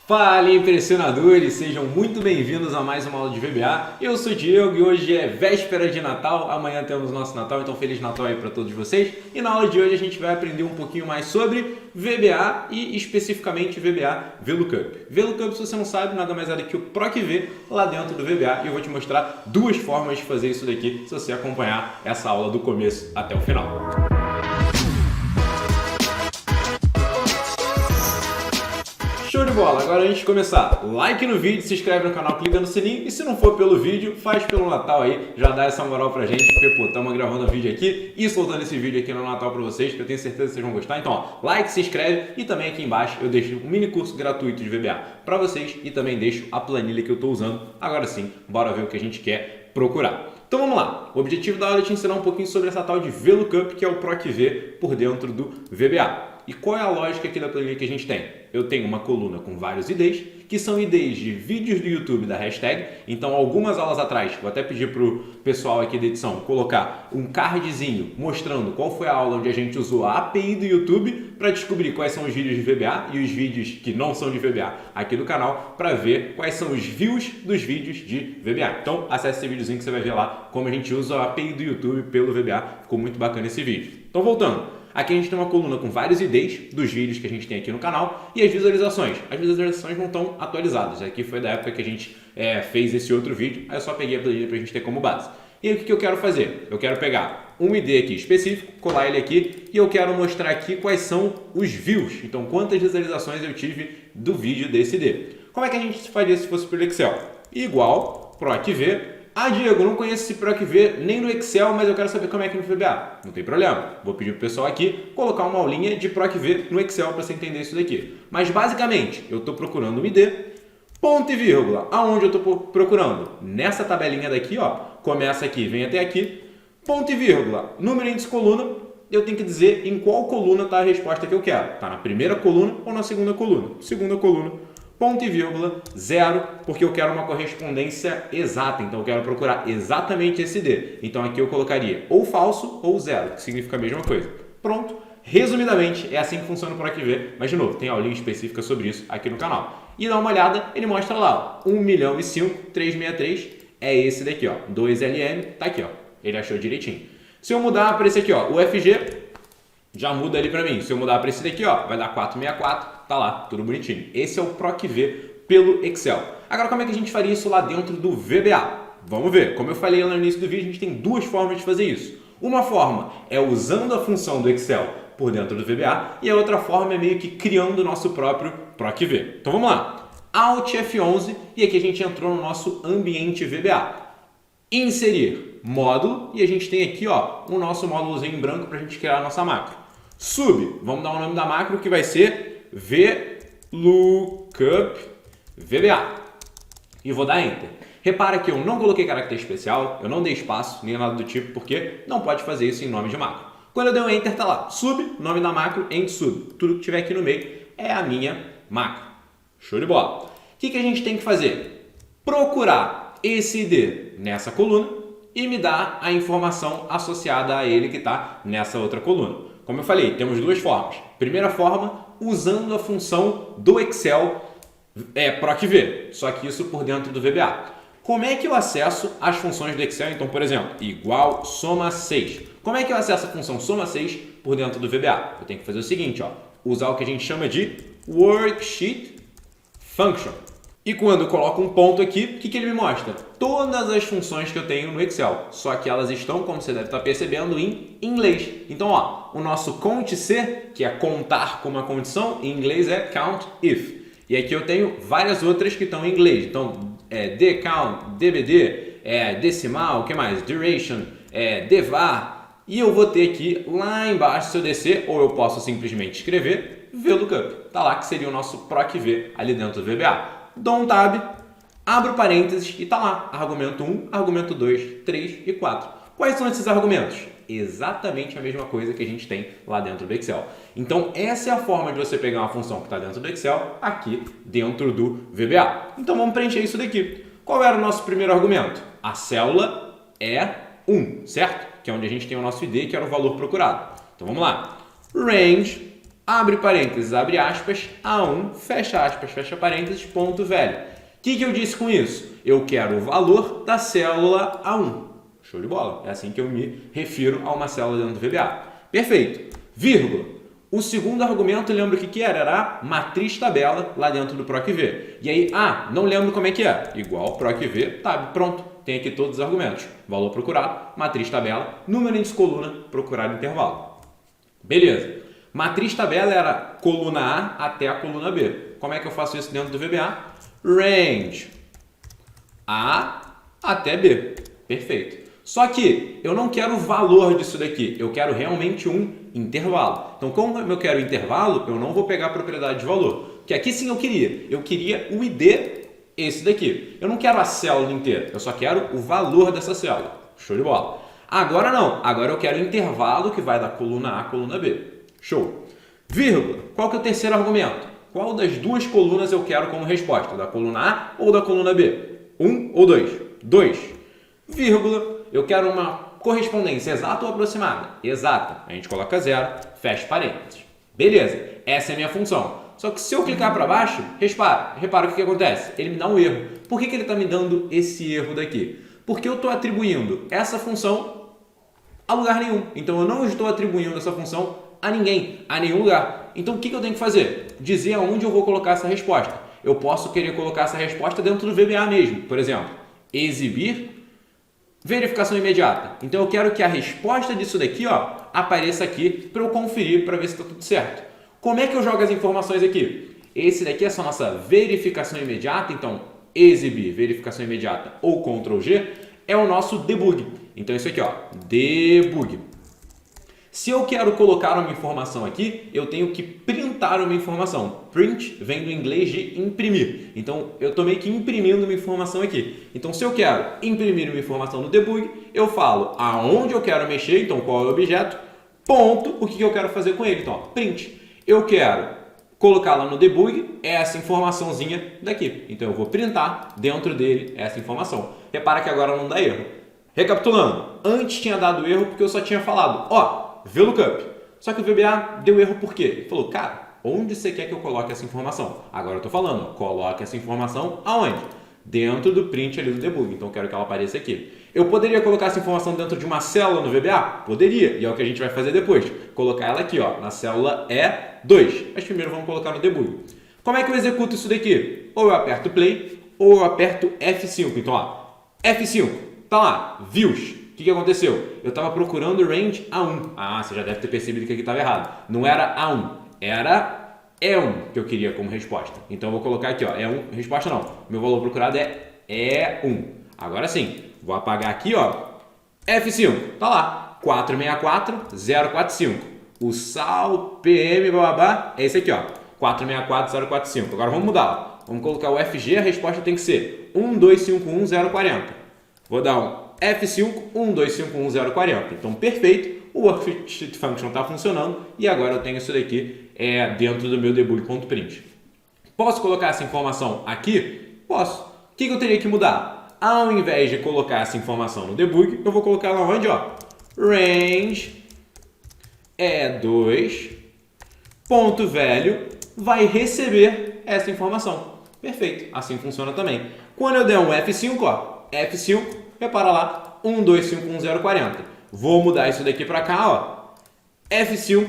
Fala, impressionadores! Sejam muito bem-vindos a mais uma aula de VBA. Eu sou o Diego e hoje é véspera de Natal, amanhã temos nosso Natal, então Feliz Natal aí para todos vocês. E na aula de hoje a gente vai aprender um pouquinho mais sobre VBA e especificamente VBA VLOOKUP. VLOOKUP, se você não sabe, nada mais é do que o PROC-V lá dentro do VBA e eu vou te mostrar duas formas de fazer isso daqui se você acompanhar essa aula do começo até o final. Show de bola! Agora antes de começar, like no vídeo, se inscreve no canal, clica no sininho e se não for pelo vídeo, faz pelo Natal aí, já dá essa moral pra gente, porque pô, estamos gravando um vídeo aqui e soltando esse vídeo aqui no Natal pra vocês, que eu tenho certeza que vocês vão gostar. Então, ó, like, se inscreve e também aqui embaixo eu deixo um mini curso gratuito de VBA pra vocês e também deixo a planilha que eu tô usando. Agora sim, bora ver o que a gente quer procurar. Então vamos lá, o objetivo da aula é te ensinar um pouquinho sobre essa tal de VLOOKUP, que é o PROC-V por dentro do VBA. E qual é a lógica aqui da planilha que a gente tem? Eu tenho uma coluna com vários IDs, que são IDs de vídeos do YouTube da hashtag. Então, algumas aulas atrás, vou até pedir para o pessoal aqui da edição colocar um cardzinho mostrando qual foi a aula onde a gente usou a API do YouTube para descobrir quais são os vídeos de VBA e os vídeos que não são de VBA aqui do canal, para ver quais são os views dos vídeos de VBA. Então, acesse esse videozinho que você vai ver lá como a gente usa a API do YouTube pelo VBA. Ficou muito bacana esse vídeo. Então, voltando. Aqui a gente tem uma coluna com vários IDs dos vídeos que a gente tem aqui no canal e as visualizações. As visualizações não estão atualizadas. Aqui foi da época que a gente fez esse outro vídeo, aí eu só peguei a planilha para a gente ter como base. E aí o que eu quero fazer? Eu quero pegar um ID aqui específico, colar ele aqui e eu quero mostrar aqui quais são os views. Então, quantas visualizações eu tive do vídeo desse ID. Como é que a gente faria se fosse pelo Excel? Igual, PROC-V. Ah, Diego, não conheço esse PROC-V nem no Excel, mas eu quero saber como é que no VBA. Não tem problema. Vou pedir pro pessoal aqui colocar uma aulinha de PROC-V no Excel para você entender isso daqui. Mas basicamente, eu estou procurando um ID, ponto e vírgula. Aonde eu estou procurando? Nessa tabelinha daqui, ó. Começa aqui, vem até aqui, ponto e vírgula. Número, índice, coluna. Eu tenho que dizer em qual coluna está a resposta que eu quero. Está na primeira coluna ou na segunda coluna? Segunda coluna. Ponto e vírgula, 0, porque eu quero uma correspondência exata, então eu quero procurar exatamente esse D. Então aqui eu colocaria ou falso ou 0, que significa a mesma coisa. Pronto, resumidamente é assim que funciona o PROC-V, mas de novo, tem aulinha específica sobre isso aqui no canal. E dá uma olhada, ele mostra lá, ó, 1.005.363 é esse daqui, ó, 2LM, tá aqui, ó, ele achou direitinho. Se eu mudar para esse aqui, ó, o FG, já muda ali para mim. Se eu mudar para esse daqui, ó, vai dar 464, tá lá, tudo bonitinho. Esse é o PROC-V pelo Excel. Agora, como é que a gente faria isso lá dentro do VBA? Vamos ver. Como eu falei no início do vídeo, a gente tem duas formas de fazer isso. Uma forma é usando a função do Excel por dentro do VBA e a outra forma é meio que criando o nosso próprio PROC-V. Então vamos lá. Alt F11 e aqui a gente entrou no nosso ambiente VBA. Inserir módulo e a gente tem aqui, ó, o nosso módulozinho em branco para a gente criar a nossa macro. Sub, vamos dar o nome da macro que vai ser VLOOKUP VBA e vou dar Enter. Repara que eu não coloquei caractere especial, eu não dei espaço, nem nada do tipo, porque não pode fazer isso em nome de macro. Quando eu der o Enter, tá lá, sub, nome da macro, end sub. Tudo que tiver aqui no meio é a minha macro. Show de bola. O que a gente tem que fazer? Procurar esse ID nessa coluna e me dar a informação associada a ele que está nessa outra coluna. Como eu falei, temos duas formas. Primeira forma, usando a função do Excel PROC-V, só que isso por dentro do VBA. Como é que eu acesso as funções do Excel? Então, por exemplo, igual soma 6. Como é que eu acesso a função soma 6 por dentro do VBA? Eu tenho que fazer o seguinte, ó, usar o que a gente chama de Worksheet Function. E quando eu coloco um ponto aqui, o que ele me mostra? Todas as funções que eu tenho no Excel, só que elas estão, como você deve estar percebendo, em inglês. Então, ó, o nosso count-C, que é contar com uma condição, em inglês é count if. E aqui eu tenho várias outras que estão em inglês. Então, dcount, dbd, decimal, o que mais? Duration, devar. E eu vou ter aqui, lá embaixo, se eu descer, ou eu posso simplesmente escrever VLOOKUP. Tá lá, que seria o nosso PROC-V ali dentro do VBA. Dou um tab, abro parênteses e tá lá, argumento 1, argumento 2, 3 e 4. Quais são esses argumentos? Exatamente a mesma coisa que a gente tem lá dentro do Excel. Então, essa é a forma de você pegar uma função que está dentro do Excel aqui dentro do VBA. Então, vamos preencher isso daqui. Qual era o nosso primeiro argumento? A célula é 1, certo? Que é onde a gente tem o nosso ID, que era o valor procurado. Então, vamos lá. Range abre parênteses, abre aspas, A1, fecha aspas, fecha parênteses, ponto velho. O que eu disse com isso? Eu quero o valor da célula A1. Show de bola. É assim que eu me refiro a uma célula dentro do VBA. Perfeito. Vírgula. O segundo argumento, lembra o que era? Era a matriz tabela lá dentro do PROC-V. E aí, não lembro como é que é. Igual PROC-V, tab, pronto. Tem aqui todos os argumentos. Valor procurado, matriz tabela, número índice coluna, procurar intervalo. Beleza. Matriz tabela era coluna A até a coluna B. Como é que eu faço isso dentro do VBA? Range A até B. Perfeito. Só que eu não quero o valor disso daqui, eu quero realmente um intervalo. Então, como eu quero intervalo, eu não vou pegar a propriedade de valor. Que aqui sim eu queria o ID, esse daqui. Eu não quero a célula inteira, eu só quero o valor dessa célula. Show de bola. Agora não, agora eu quero o intervalo que vai da coluna A à coluna B. Show. Vírgula. Qual que é o terceiro argumento? Qual das duas colunas eu quero como resposta? Da coluna A ou da coluna B? 1 ou 2? 2. Vírgula. Eu quero uma correspondência exata ou aproximada? Exata. A gente coloca 0, fecha parênteses. Beleza. Essa é a minha função. Só que se eu clicar para baixo, repara o que acontece. Ele me dá um erro. Por que ele está me dando esse erro daqui? Porque eu estou atribuindo essa função a lugar nenhum. Então eu não estou atribuindo essa função a ninguém, a nenhum lugar. Então o que eu tenho que fazer? Dizer aonde eu vou colocar essa resposta. Eu posso querer colocar essa resposta dentro do VBA mesmo. Por exemplo, exibir verificação imediata. Então eu quero que a resposta disso daqui apareça aqui para eu conferir para ver se está tudo certo. Como é que eu jogo as informações aqui? Esse daqui é só nossa verificação imediata, então exibir verificação imediata ou Ctrl G é o nosso debug. Então isso aqui, debug. Se eu quero colocar uma informação aqui, eu tenho que printar uma informação. Print vem do inglês de imprimir. Então, eu estou meio que imprimindo uma informação aqui. Então, se eu quero imprimir uma informação no debug, eu falo aonde eu quero mexer, então qual é o objeto, ponto, o que eu quero fazer com ele. Então, print. Eu quero colocar lá no debug essa informaçãozinha daqui. Então, eu vou printar dentro dele essa informação. Repara que agora não dá erro. Recapitulando, antes tinha dado erro porque eu só tinha falado, VLOOKUP. Só que o VBA deu erro por quê? Ele falou, cara, onde você quer que eu coloque essa informação? Agora eu estou falando, coloque essa informação aonde? Dentro do print ali do debug. Então eu quero que ela apareça aqui. Eu poderia colocar essa informação dentro de uma célula no VBA? Poderia. E é o que a gente vai fazer depois. Colocar ela aqui, na célula E2. Mas primeiro vamos colocar no debug. Como é que eu executo isso daqui? Ou eu aperto play, ou eu aperto F5. Então, F5. Tá lá, views. O que aconteceu? Eu estava procurando o range A1. Você já deve ter percebido que aqui estava errado. Não era A1, era E1 que eu queria como resposta. Então eu vou colocar aqui, E1, resposta não. Meu valor procurado é E1. Agora sim, vou apagar aqui, F5. Tá lá, 464045. O SAL, PM, bababá, é esse aqui, 464045. Agora vamos mudar, Vamos colocar o FG, a resposta tem que ser 1251040. Vou dar um F5 1251040. Então, perfeito, o worksheet function está funcionando e agora eu tenho isso daqui dentro do meu debug.print. Posso colocar essa informação aqui? Posso. O que eu teria que mudar? Ao invés de colocar essa informação no debug, eu vou colocar lá onde? Range E2 ponto velho vai receber essa informação. Perfeito, assim funciona também. Quando eu der um F5, F5, repara lá, 1251040. Vou mudar isso daqui para cá, F5,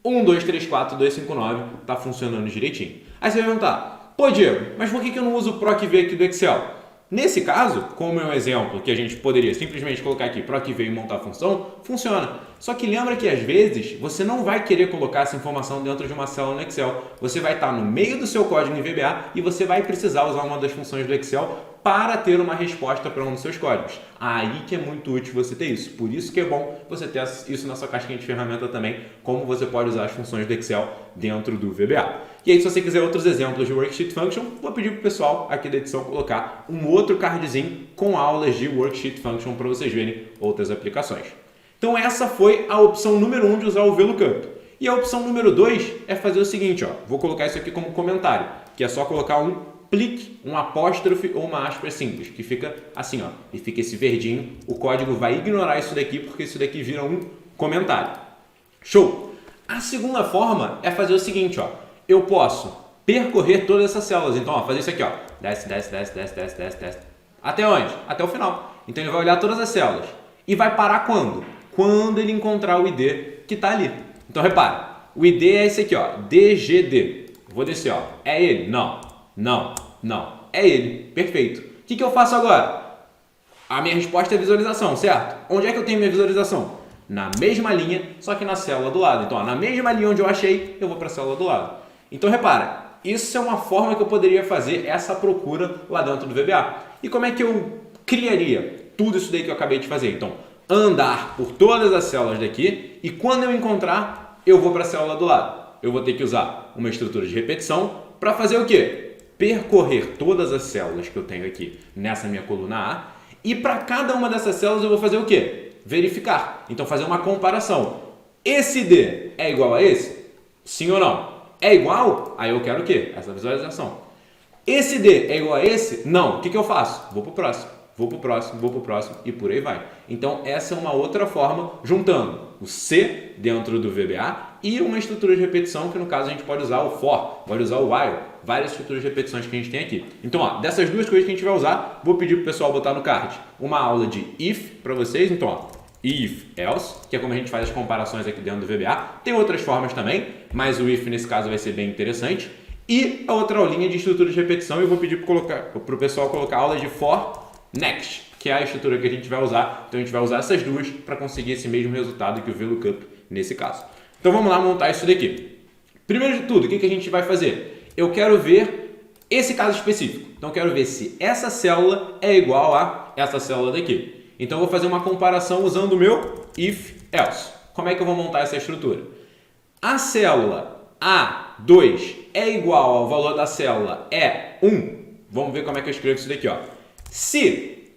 1234259, tá funcionando direitinho. Aí você vai perguntar, pô Diego, mas por que eu não uso o PROC-V aqui do Excel? Nesse caso, como é um exemplo que a gente poderia simplesmente colocar aqui PROC-V e montar a função, funciona. Só que lembra que às vezes você não vai querer colocar essa informação dentro de uma célula no Excel. Você vai estar no meio do seu código em VBA e você vai precisar usar uma das funções do Excel para ter uma resposta para um dos seus códigos. Aí que é muito útil você ter isso. Por isso que é bom você ter isso na sua caixinha de ferramenta também, como você pode usar as funções do Excel dentro do VBA. E aí, se você quiser outros exemplos de Worksheet Function, vou pedir para o pessoal aqui da edição colocar um outro cardzinho com aulas de Worksheet Function para vocês verem outras aplicações. Então essa foi a opção número 1 de usar o VLOOKUP. E a opção número 2 é fazer o seguinte, vou colocar isso aqui como comentário, que é só colocar um plique, um apóstrofe ou uma aspa simples, que fica assim, e fica esse verdinho. O código vai ignorar isso daqui, porque isso daqui vira um comentário. Show! A segunda forma é fazer o seguinte, ó. Eu posso percorrer todas essas células. Então, ó, fazer isso aqui, ó. Desce, desce, desce, desce, desce, desce, desce. Até onde? Até o final. Então, ele vai olhar todas as células. E vai parar quando? Quando ele encontrar o ID que está ali. Então, repara. O ID é esse aqui, ó. DGD. Vou descer, ó. É ele? Não. Não. Não. É ele. Perfeito. O que eu faço agora? A minha resposta é visualização, certo? Onde é que eu tenho minha visualização? Na mesma linha, só que na célula do lado. Então, ó, na mesma linha onde eu achei, eu vou para a célula do lado. Então, repara, isso é uma forma que eu poderia fazer essa procura lá dentro do VBA. E como é que eu criaria tudo isso daí que eu acabei de fazer? Então, andar por todas as células daqui e quando eu encontrar, eu vou para a célula do lado. Eu vou ter que usar uma estrutura de repetição para fazer o quê? Percorrer todas as células que eu tenho aqui nessa minha coluna A. E para cada uma dessas células eu vou fazer o quê? Verificar. Então, fazer uma comparação. Esse D é igual a esse? Sim ou não? É igual? Aí eu quero o quê? Essa visualização. Esse D é igual a esse? Não. O que eu faço? Vou para o próximo. Vou para o próximo, vou para o próximo e por aí vai. Então, essa é uma outra forma, juntando o C dentro do VBA e uma estrutura de repetição, que no caso a gente pode usar o for, pode usar o while, várias estruturas de repetições que a gente tem aqui. Então, ó, dessas duas coisas que a gente vai usar, vou pedir para o pessoal botar no card uma aula de if para vocês. Então, ó, if, else, que é como a gente faz as comparações aqui dentro do VBA. Tem outras formas também, mas o if nesse caso vai ser bem interessante. E a outra aulinha de estrutura de repetição, eu vou pedir para o pessoal colocar a aula de for next, que é a estrutura que a gente vai usar. Então a gente vai usar essas duas para conseguir esse mesmo resultado que o VLOOKUP nesse caso. Então vamos lá montar isso daqui. Primeiro de tudo, o que a gente vai fazer? Eu quero ver esse caso específico. Então eu quero ver se essa célula é igual a essa célula daqui. Então eu vou fazer uma comparação usando o meu if else. Como é que eu vou montar essa estrutura? A célula A2 é igual ao valor da célula E1. Vamos ver como é que eu escrevo isso daqui, ó. Se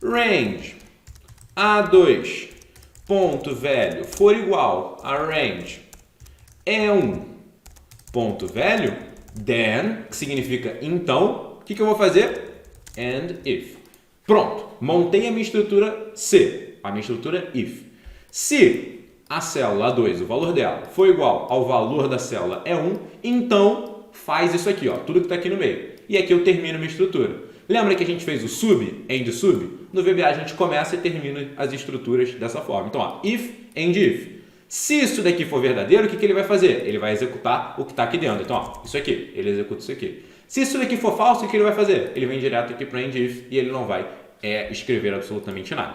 range A2 ponto velho for igual a range E1 ponto velho, then, que significa então, o que eu vou fazer? And if. Pronto, montei a minha estrutura C, a minha estrutura if. Se a célula A2, o valor dela, for igual ao valor da célula E1, então faz isso aqui, ó, tudo que está aqui no meio. E aqui eu termino minha estrutura. Lembra que a gente fez o sub, end sub? No VBA a gente começa e termina as estruturas dessa forma. Então, ó, if, end if. Se isso daqui for verdadeiro, o que ele vai fazer? Ele vai executar o que está aqui dentro. Então, ó, isso aqui, ele executa isso aqui. Se isso daqui for falso, o que ele vai fazer? Ele vem direto aqui para o end if e ele não vai escrever absolutamente nada.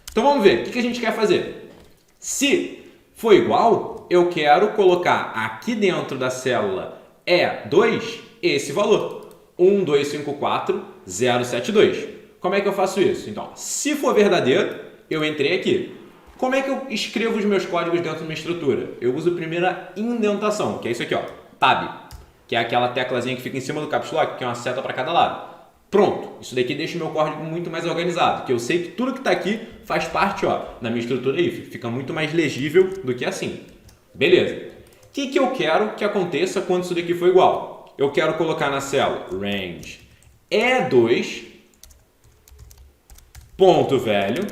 Então, vamos ver. O que a gente quer fazer? Se for igual, eu quero colocar aqui dentro da célula E2 esse valor. 1254072. Como é que eu faço isso? Então, se for verdadeiro, eu entrei aqui. Como é que eu escrevo os meus códigos dentro de uma estrutura? Eu uso a primeira indentação, que é isso aqui, ó, tab, que é aquela teclazinha que fica em cima do caps lock, que é uma seta para cada lado. Pronto, isso daqui deixa o meu código muito mais organizado, que eu sei que tudo que está aqui faz parte, ó, da minha estrutura if. Fica muito mais legível do que assim. Beleza. O que eu quero que aconteça quando isso daqui for igual? Eu quero colocar na célula range E2 ponto velho.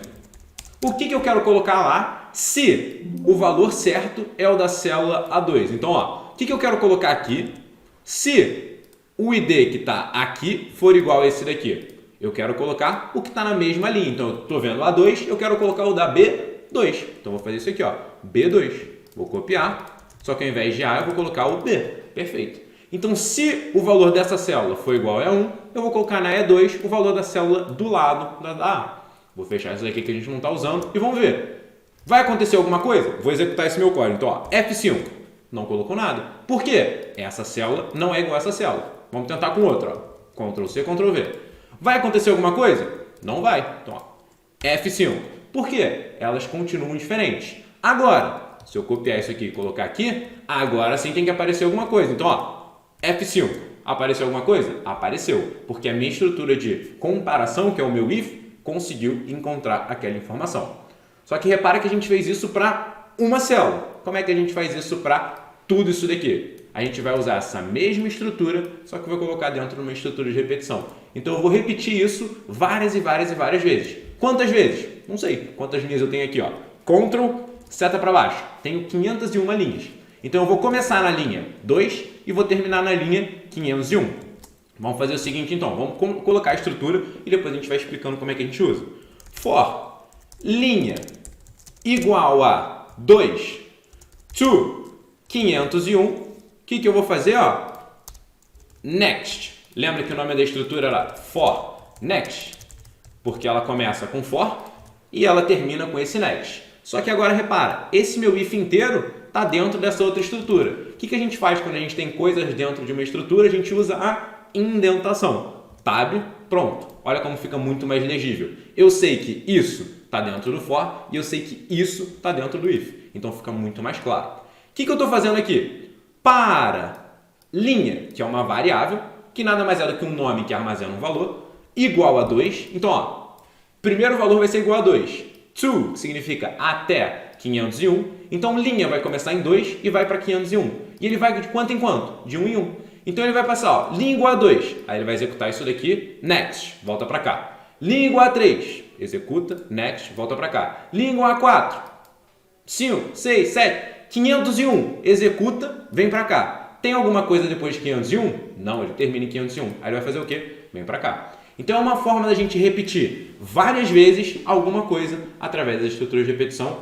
O que eu quero colocar lá se o valor certo é o da célula A2? Então, ó, o que eu quero colocar aqui se o ID que está aqui for igual a esse daqui? Eu quero colocar o que está na mesma linha. Então, eu estou vendo A2, eu quero colocar o da B2. Então, vou fazer isso aqui, ó, B2. Vou copiar, só que ao invés de A, eu vou colocar o B. Perfeito. Então, se o valor dessa célula for igual a E1, eu vou colocar na E2 o valor da célula do lado da A. Vou fechar isso aqui que a gente não está usando e vamos ver. Vai acontecer alguma coisa? Vou executar esse meu código. Então, ó, F5. Não colocou nada. Por quê? Essa célula não é igual a essa célula. Vamos tentar com outra. Ó. Ctrl C, Ctrl V. Vai acontecer alguma coisa? Não vai. Então, ó, F5. Por quê? Elas continuam diferentes. Agora, se eu copiar isso aqui e colocar aqui, agora sim tem que aparecer alguma coisa. Então, ó, F5. Apareceu alguma coisa? Apareceu. Porque a minha estrutura de comparação, que é o meu if, conseguiu encontrar aquela informação. Só que repara que a gente fez isso para uma célula. Como é que a gente faz isso para tudo isso daqui? A gente vai usar essa mesma estrutura, só que eu vou colocar dentro de uma estrutura de repetição. Então eu vou repetir isso várias e várias e várias vezes. Quantas vezes? Não sei. Quantas linhas eu tenho aqui, ó. Ctrl, seta para baixo. Tenho 501 linhas. Então eu vou começar na linha 2 e vou terminar na linha 501. Vamos fazer o seguinte então, vamos colocar a estrutura e depois a gente vai explicando como é que a gente usa. For linha igual a 2 to 501, o que eu vou fazer? Ó, next. Lembra que o nome da estrutura era for next? Porque ela começa com for e ela termina com esse next. Só que agora repara, esse meu if inteiro está dentro dessa outra estrutura. O que a gente faz quando a gente tem coisas dentro de uma estrutura? A gente usa a indentação. Tab, pronto. Olha como fica muito mais legível. Eu sei que isso está dentro do for e eu sei que isso está dentro do if. Então fica muito mais claro. O que eu estou fazendo aqui? Para linha, que é uma variável, que nada mais é do que um nome que armazena um valor, igual a 2. Então, ó, primeiro valor vai ser igual a 2. To, que significa até 501. Então, linha vai começar em 2 e vai para 501. E ele vai de quanto em quanto? De 1 em 1. Então, ele vai passar, ó, linha igual a 2. Aí ele vai executar isso daqui, next, volta para cá. Linha igual a 3, executa, next, volta para cá. Linha igual a 4, 5, 6, 7, 501, executa, vem para cá. Tem alguma coisa depois de 501? Não, ele termina em 501. Aí ele vai fazer o quê? Vem para cá. Então é uma forma da gente repetir várias vezes alguma coisa através das estruturas de repetição.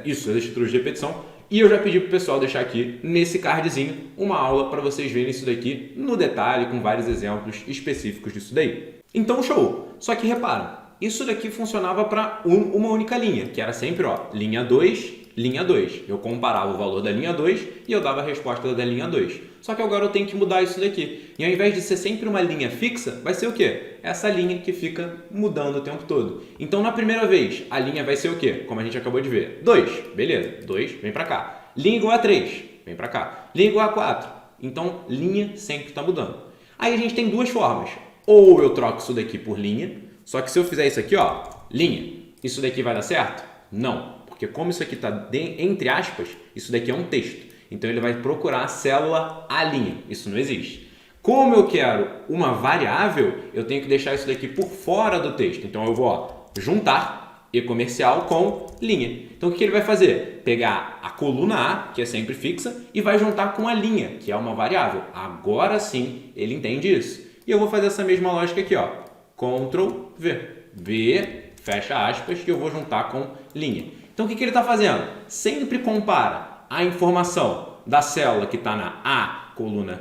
Isso, das estruturas de repetição. E eu já pedi para o pessoal deixar aqui nesse cardzinho uma aula para vocês verem isso daqui no detalhe, com vários exemplos específicos disso daí. Então, show! Só que repara, isso daqui funcionava para uma única linha, que era sempre, ó, linha 2, linha 2. Eu comparava o valor da linha 2 e eu dava a resposta da linha 2. Só que agora eu tenho que mudar isso daqui. E ao invés de ser sempre uma linha fixa, vai ser o quê? Essa linha que fica mudando o tempo todo. Então, na primeira vez, a linha vai ser o quê? Como a gente acabou de ver. 2, beleza. 2, vem para cá. Linha igual a 3, vem para cá. Linha igual a 4. Então, linha sempre está mudando. Aí a gente tem duas formas. Ou eu troco isso daqui por linha, só que se eu fizer isso aqui, ó, linha, isso daqui vai dar certo? Não. Porque como isso aqui está entre aspas, isso daqui é um texto. Então, ele vai procurar a célula A'. Isso não existe. Como eu quero uma variável, eu tenho que deixar isso daqui por fora do texto. Então, eu vou, ó, juntar e comercial com linha. Então, o que ele vai fazer? Pegar a coluna A, que é sempre fixa, e vai juntar com a linha, que é uma variável. Agora sim, ele entende isso. E eu vou fazer essa mesma lógica aqui, ó. Ctrl V. V, fecha aspas, que eu vou juntar com linha. Então, o que ele está fazendo? Sempre compara a informação da célula que está na A, coluna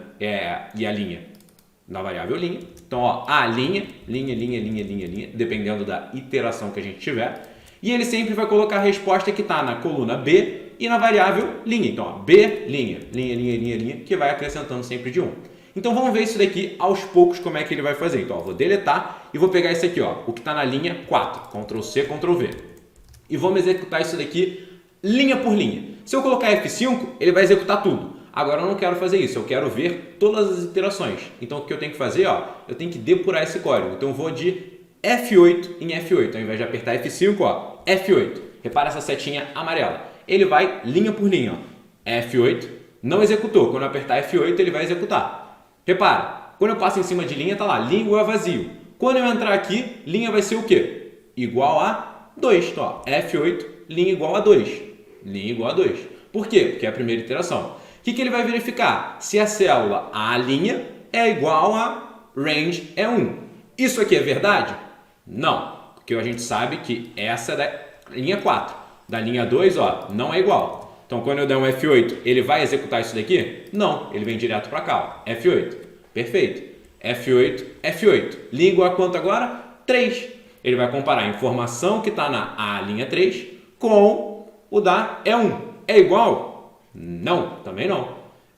e a linha da variável linha. Então, ó, A, linha, dependendo da iteração que a gente tiver. E ele sempre vai colocar a resposta que está na coluna B e na variável linha. Então, ó, B, linha, que vai acrescentando sempre de 1. Então, vamos ver isso daqui aos poucos, como é que ele vai fazer. Então, ó, vou deletar e vou pegar esse aqui, ó, o que está na linha 4. Ctrl C, Ctrl V. E vamos executar isso daqui linha por linha. Se eu colocar F5, ele vai executar tudo. Agora eu não quero fazer isso, eu quero ver todas as iterações. Então o que eu tenho que fazer? Ó, eu tenho que depurar esse código. Então eu vou de F8 em F8. Ao invés de apertar F5, ó, F8. Repara essa setinha amarela. Ele vai linha por linha. Ó. F8, não executou. Quando eu apertar F8, ele vai executar. Repara, quando eu passo em cima de linha, tá lá, linha igual a vazio. Quando eu entrar aqui, linha vai ser o quê? Igual a 2. Então, ó, F8, linha igual a 2. Linha igual a 2. Por quê? Porque é a primeira iteração. O que ele vai verificar? Se a célula A' é igual a range é 1. Isso aqui é verdade? Não, porque a gente sabe que essa é da linha 4. Da linha 2, ó, não é igual. Então, quando eu der um F8, ele vai executar isso daqui? Não, ele vem direto para cá, ó. F8. Perfeito. F8, F8. Linha igual a quanto agora? 3. Ele vai comparar a informação que está na A' 3 com o da E1. É igual? Não, também não.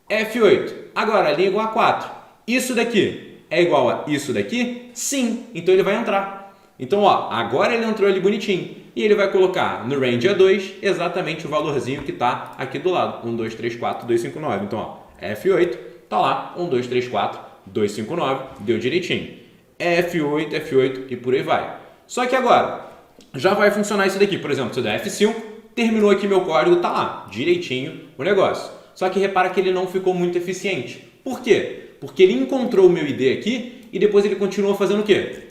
F8. Agora, a linha igual a 4. Isso daqui é igual a isso daqui? Sim. Então, ele vai entrar. Então, ó, agora ele entrou ali bonitinho. E ele vai colocar no range A2 exatamente o valorzinho que está aqui do lado. 1, 2, 3, 4, 2, 5, 9. Então, ó, F8, tá lá. 1, 2, 3, 4, 2, 5, 9. Deu direitinho. F8, F8 e por aí vai. Só que agora, já vai funcionar isso daqui. Por exemplo, se eu der F5, terminou aqui meu código, tá lá, direitinho o negócio. Só que repara que ele não ficou muito eficiente. Por quê? Porque ele encontrou o meu ID aqui e depois ele continua fazendo o quê?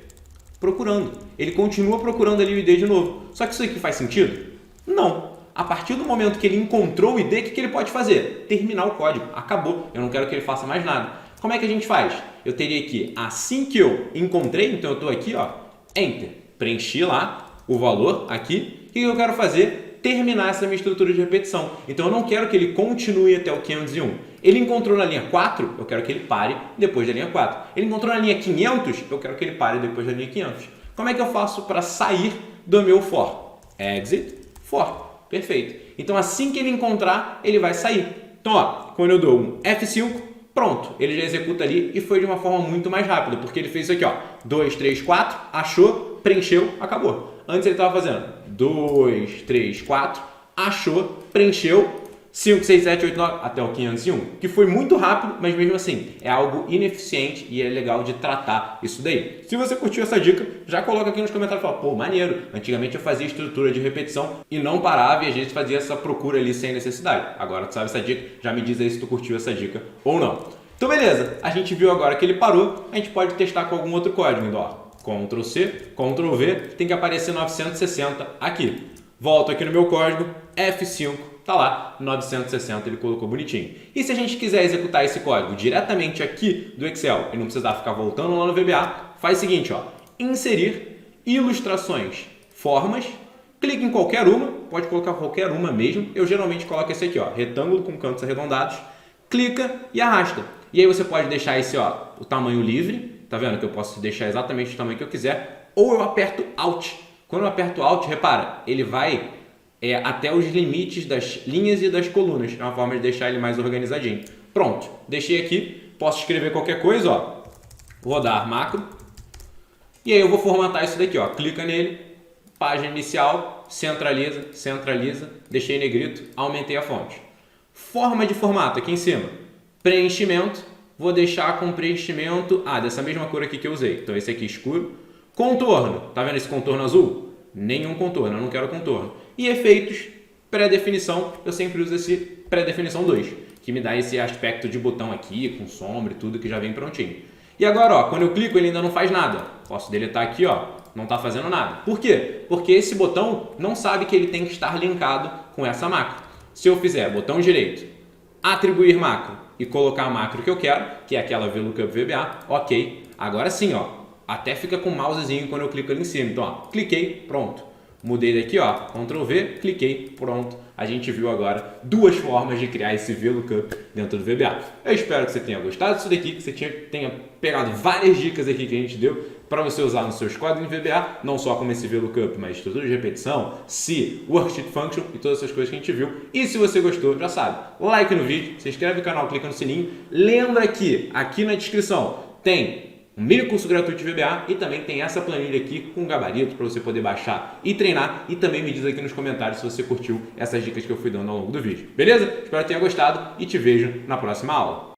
Procurando. Ele continua procurando ali o ID de novo. Só que isso aqui faz sentido? Não. A partir do momento que ele encontrou o ID, o que ele pode fazer? Terminar o código. Acabou. Eu não quero que ele faça mais nada. Como é que a gente faz? Eu teria que, assim que eu encontrei, então eu estou aqui, ó, Enter. Preenchi lá o valor aqui. O que eu quero fazer? Terminar essa minha estrutura de repetição. Então eu não quero que ele continue até o 501. Ele encontrou na linha 4, eu quero que ele pare depois da linha 4. Ele encontrou na linha 500, eu quero que ele pare depois da linha 500. Como é que eu faço para sair do meu for? Exit, for. Perfeito. Então assim que ele encontrar, ele vai sair. Então, ó, quando eu dou um F5, pronto, ele já executa ali e foi de uma forma muito mais rápida, porque ele fez isso aqui, ó, 2, 3, 4, achou, preencheu, acabou. Antes ele estava fazendo 2, 3, 4, achou, preencheu, 5, 6, 7, 8, 9, até o 501, que foi muito rápido, mas mesmo assim, é algo ineficiente e é legal de tratar isso daí. Se você curtiu essa dica, já coloca aqui nos comentários e fala, pô, maneiro, antigamente eu fazia estrutura de repetição e não parava e a gente fazia essa procura ali sem necessidade. Agora tu sabe essa dica, já me diz aí se tu curtiu essa dica ou não. Então beleza, a gente viu agora que ele parou, a gente pode testar com algum outro código, então ó, Ctrl C, Ctrl V, tem que aparecer 960 aqui. Volto aqui no meu código, F5, tá lá, 960, ele colocou bonitinho. E se a gente quiser executar esse código diretamente aqui do Excel e não precisar ficar voltando lá no VBA, faz o seguinte, ó, inserir ilustrações, formas, clique em qualquer uma, pode colocar qualquer uma mesmo, eu geralmente coloco esse aqui, ó, retângulo com cantos arredondados, clica e arrasta. E aí você pode deixar esse, ó, o tamanho livre, tá vendo que eu posso deixar exatamente o tamanho que eu quiser, ou eu aperto Alt. Quando eu aperto Alt, repara, ele vai até os limites das linhas e das colunas. É uma forma de deixar ele mais organizadinho. Pronto, deixei aqui, posso escrever qualquer coisa, ó, rodar macro, e aí eu vou formatar isso daqui, ó, clica nele, página inicial, centraliza, centraliza, deixei negrito, aumentei a fonte. Forma de formato aqui em cima, preenchimento, vou deixar com preenchimento, dessa mesma cor aqui que eu usei, então esse aqui escuro. Contorno, tá vendo esse contorno azul? Nenhum contorno, eu não quero contorno. E efeitos, pré-definição, eu sempre uso esse pré-definição 2, que me dá esse aspecto de botão aqui, com sombra e tudo que já vem prontinho. E agora, ó, quando eu clico ele ainda não faz nada. Posso deletar aqui, ó, não está fazendo nada. Por quê? Porque esse botão não sabe que ele tem que estar linkado com essa macro. Se eu fizer botão direito, atribuir macro e colocar a macro que eu quero, que é aquela VLOOKUP VBA, ok. Agora sim, ó, até fica com o mousezinho quando eu clico ali em cima. Então, ó, cliquei, pronto. Mudei daqui, ó, Ctrl V, cliquei, pronto. A gente viu agora duas formas de criar esse VLOOKUP dentro do VBA. Eu espero que você tenha gostado disso daqui, que você tenha pegado várias dicas aqui que a gente deu para você usar nos seus códigos de VBA, não só como esse VLOOKUP, mas estrutura de repetição, se, worksheet function e todas essas coisas que a gente viu. E se você gostou, já sabe, like no vídeo, se inscreve no canal, clica no sininho. Lembra que aqui na descrição tem um mini curso gratuito de VBA e também tem essa planilha aqui com gabarito para você poder baixar e treinar. E também me diz aqui nos comentários se você curtiu essas dicas que eu fui dando ao longo do vídeo. Beleza? Espero que tenha gostado e te vejo na próxima aula.